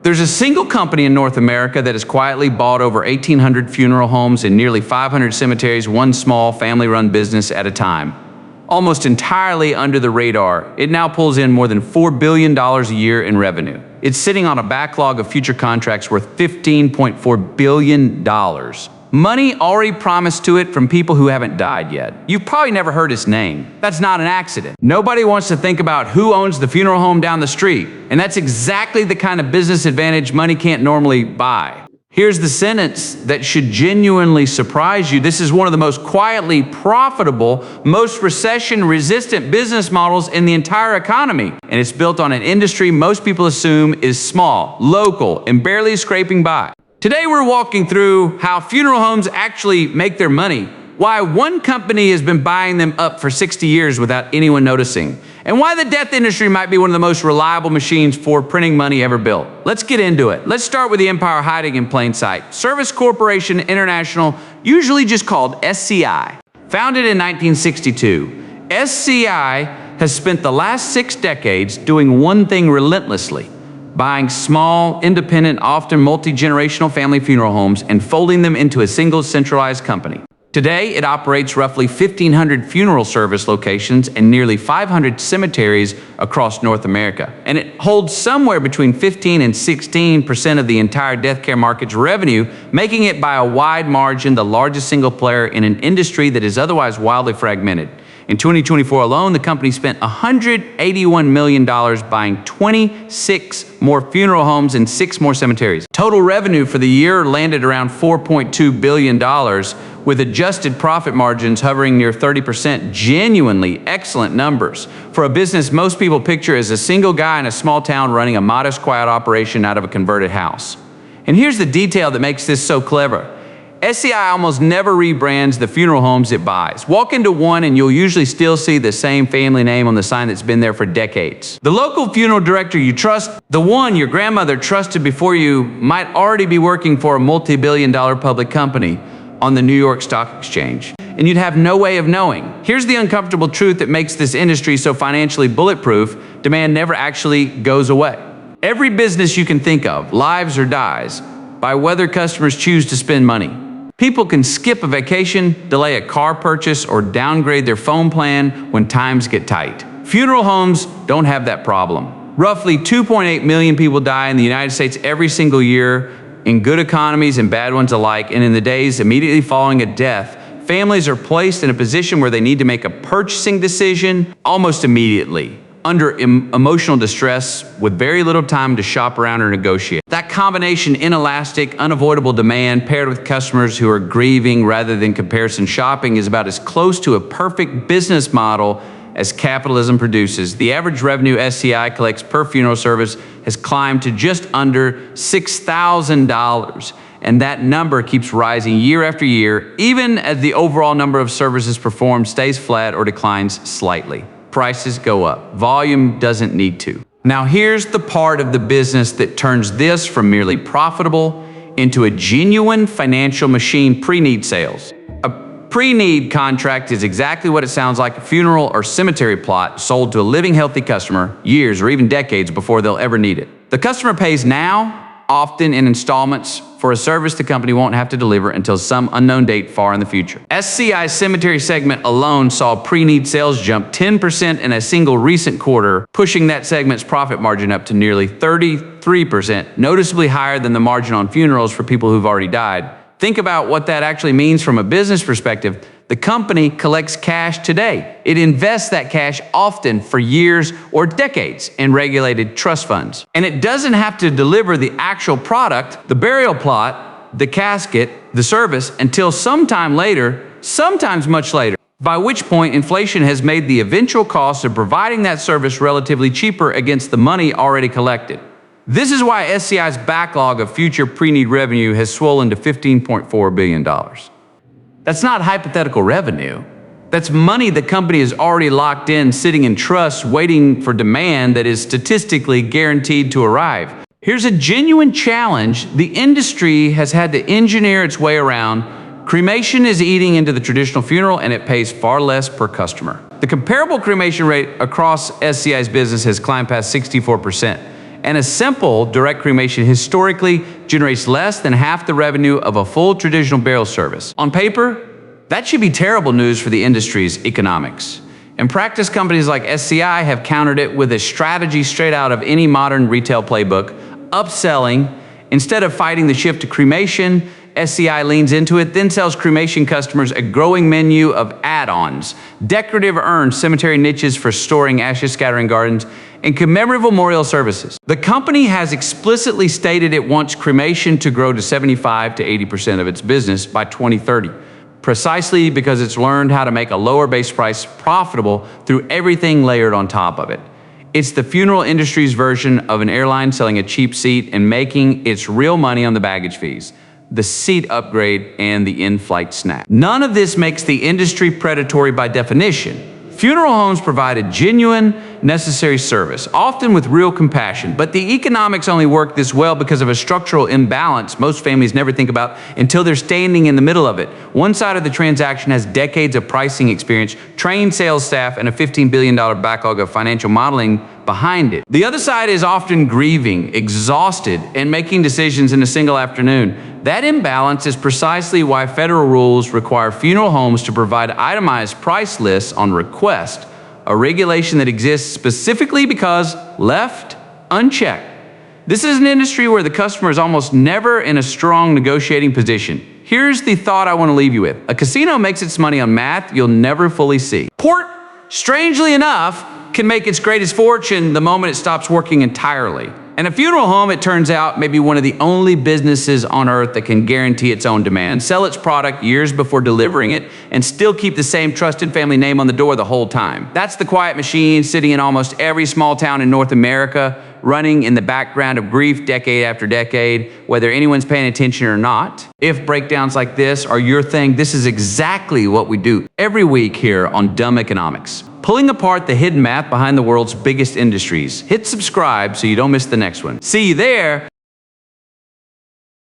There's a single company in North America that has quietly bought over 1,800 funeral homes and nearly 500 cemeteries, one small family-run business at a time. Almost entirely under the radar, it now pulls in more than $4 billion a year in revenue. It's sitting on a backlog of future contracts worth $15.4 billion. Money already promised to it from people who haven't died yet. You've probably never heard his name. That's not an accident. Nobody wants to think about who owns the funeral home down the street, and that's exactly the kind of business advantage money can't normally buy. Here's the sentence that should genuinely surprise you. This is one of the most quietly profitable, most recession-resistant business models in the entire economy, and it's built on an industry most people assume is small, local, and barely scraping by. Today we're walking through how funeral homes actually make their money, why one company has been buying them up for 60 years without anyone noticing, and why the death industry might be one of the most reliable machines for printing money ever built. Let's get into it. Let's start with the empire hiding in plain sight. Service Corporation International, usually just called SCI. Founded in 1962, SCI has spent the last 6 decades doing one thing relentlessly: buying small, independent, often multi-generational family funeral homes and folding them into a single centralized company. Today, it operates roughly 1,500 funeral service locations and nearly 500 cemeteries across North America. And it holds somewhere between 15 and 16% of the entire death care market's revenue, making it by a wide margin the largest single player in an industry that is otherwise wildly fragmented. In 2024 alone, the company spent $181 million buying 26 more funeral homes and 6 more cemeteries. Total revenue for the year landed around $4.2 billion, with adjusted profit margins hovering near 30%. Genuinely excellent numbers for a business most people picture as a single guy in a small town running a modest, quiet operation out of a converted house. And here's the detail that makes this so clever. SCI almost never rebrands the funeral homes it buys. Walk into one and you'll usually still see the same family name on the sign that's been there for decades. The local funeral director you trust, the one your grandmother trusted before you, might already be working for a multi-billion-dollar public company on the New York Stock Exchange, and you'd have no way of knowing. Here's the uncomfortable truth that makes this industry so financially bulletproof: demand never actually goes away. Every business you can think of lives or dies by whether customers choose to spend money. People can skip a vacation, delay a car purchase, or downgrade their phone plan when times get tight. Funeral homes don't have that problem. Roughly 2.8 million people die in the United States every single year, in good economies and bad ones alike, and in the days immediately following a death, families are placed in a position where they need to make a purchasing decision almost immediately, under emotional distress with very little time to shop around or negotiate. That combination, inelastic, unavoidable demand paired with customers who are grieving rather than comparison shopping, is about as close to a perfect business model as capitalism produces. The average revenue SCI collects per funeral service has climbed to just under $6,000. And that number keeps rising year after year, even as the overall number of services performed stays flat or declines slightly. Prices go up. Volume doesn't need to. Now here's the part of the business that turns this from merely profitable into a genuine financial machine: pre-need sales. A pre-need contract is exactly what it sounds like: a funeral or cemetery plot sold to a living, healthy customer years or even decades before they'll ever need it. The customer pays now, often in installments, for a service the company won't have to deliver until some unknown date far in the future. SCI's cemetery segment alone saw pre-need sales jump 10% in a single recent quarter, pushing that segment's profit margin up to nearly 33%, noticeably higher than the margin on funerals for people who've already died. Think about what that actually means from a business perspective. The company collects cash today. It invests that cash often for years or decades in regulated trust funds. And it doesn't have to deliver the actual product, the burial plot, the casket, the service, until sometime later, sometimes much later, by which point inflation has made the eventual cost of providing that service relatively cheaper against the money already collected. This is why SCI's backlog of future pre-need revenue has swollen to $15.4 billion. That's not hypothetical revenue. That's money the company is already locked in, sitting in trust, waiting for demand that is statistically guaranteed to arrive. Here's a genuine challenge the industry has had to engineer its way around. Cremation is eating into the traditional funeral, and it pays far less per customer. The comparable cremation rate across SCI's business has climbed past 64%. And a simple direct cremation historically generates less than half the revenue of a full traditional burial service. On paper, that should be terrible news for the industry's economics. In practice, companies like SCI have countered it with a strategy straight out of any modern retail playbook, upselling. Instead of fighting the shift to cremation, SCI leans into it, then sells cremation customers a growing menu of add-ons, decorative urns, cemetery niches for storing ashes scattering gardens, and commemorative memorial services. The company has explicitly stated it wants cremation to grow to 75 to 80% of its business by 2030. Precisely because it's learned how to make a lower base price profitable through everything layered on top of it. It's the funeral industry's version of an airline selling a cheap seat and making its real money on the baggage fees, the seat upgrade, and the in-flight snack. None of this makes the industry predatory by definition. Funeral homes provide a genuine, necessary service, often with real compassion, but the economics only work this well because of a structural imbalance most families never think about until they're standing in the middle of it. One side of the transaction has decades of pricing experience, trained sales staff, and a $15 billion backlog of financial modeling behind it. The other side is often grieving, exhausted, and making decisions in a single afternoon. That imbalance is precisely why federal rules require funeral homes to provide itemized price lists on request, a regulation that exists specifically because left unchecked. This is an industry where the customer is almost never in a strong negotiating position. Here's the thought I want to leave you with. A casino makes its money on math you'll never fully see. Port, strangely enough, can make its greatest fortune the moment it stops working entirely. And a funeral home, it turns out, may be one of the only businesses on earth that can guarantee its own demand, sell its product years before delivering it, and still keep the same trusted family name on the door the whole time. That's the quiet machine sitting in almost every small town in North America, running in the background of grief decade after decade, whether anyone's paying attention or not. If breakdowns like this are your thing, this is exactly what we do every week here on Dumb Economics. Pulling apart the hidden math behind the world's biggest industries. Hit subscribe so you don't miss the next one. See you there.